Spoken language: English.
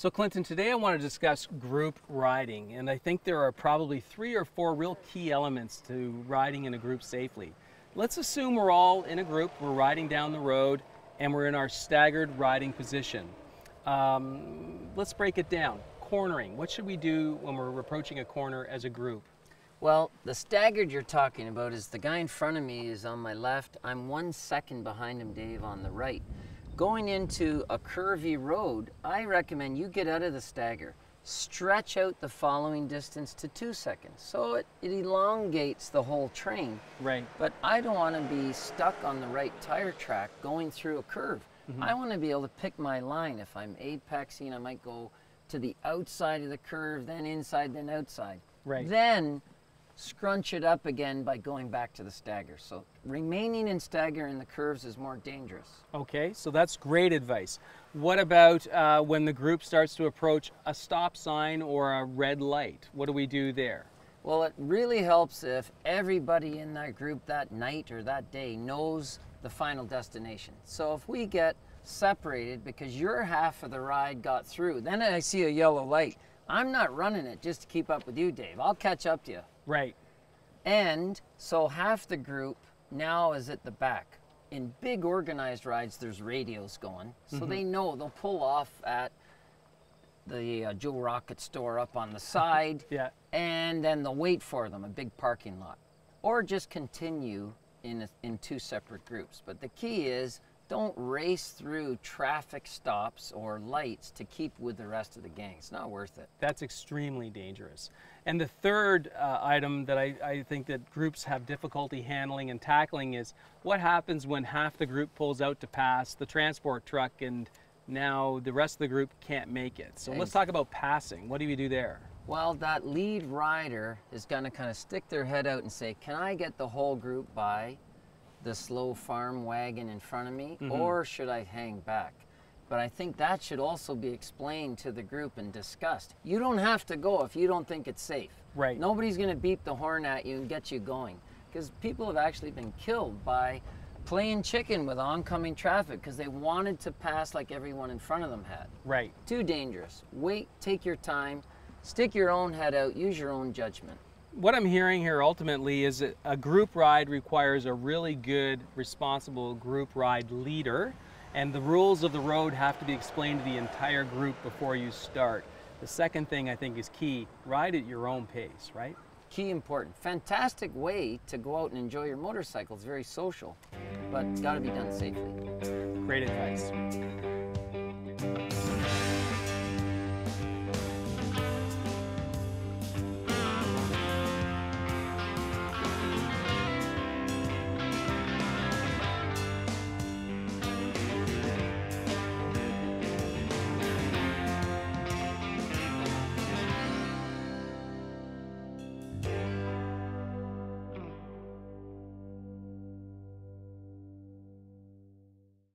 So Clinton, today I want to discuss group riding, and I think there are probably 3 or 4 real key elements to riding in a group safely. Let's assume we're all in a group, we're riding down the road, and we're in our staggered riding position. Let's break it down. Cornering, what should we do when we're approaching a corner as a group? Well, the staggered you're talking about is the guy in front of me is on my left. I'm 1 second behind him, Dave, on the right. Going into a curvy road, I recommend you get out of the stagger. Stretch out the following distance to 2 seconds. So it elongates the whole train. Right. But I don't want to be stuck on the right tire track going through a curve. I want to be able to pick my line. If I'm apexing, I might go to the outside of the curve, then inside, then outside. Right. Then scrunch it up again by going back to the stagger. So remaining in stagger in the curves is more dangerous. Okay, so that's great advice. What about when the group starts to approach a stop sign or a red light? What do we do there? Well, it really helps if everybody in that group that night or that day knows the final destination. So if we get separated because your half of the ride got through, then I see a yellow light. I'm not running it just to keep up with you, Dave. I'll catch up to you. Right. And so half the group now is at the back. In big organized rides, there's radios going. So they know they'll pull off at the Joe Rocket store up on the side. Yeah. And then they'll wait for them, a big parking lot. Or just continue in 2 separate groups. But the key is don't race through traffic stops or lights to keep with the rest of the gang. It's not worth it. That's extremely dangerous. And the third item that I think that groups have difficulty handling and tackling is what happens when half the group pulls out to pass the transport truck and now the rest of the group can't make it. So let's talk about passing. What do we do there? Well, that lead rider is going to kind of stick their head out and say, can I get the whole group by the slow farm wagon in front of me, or should I hang back? But I think that should also be explained to the group and discussed. You don't have to go if you don't think it's safe. Right. Nobody's going to beep the horn at you and get you going, because people have actually been killed by playing chicken with oncoming traffic because they wanted to pass like everyone in front of them had. Right. Too dangerous. Wait, take your time, stick your own head out, use your own judgment. What I'm hearing here ultimately is that a group ride requires a really good, responsible group ride leader, and the rules of the road have to be explained to the entire group before you start. The second thing I think is key, ride at your own pace, right? Key important. Fantastic way to go out and enjoy your motorcycle. It's very social, but it's got to be done safely. Great advice.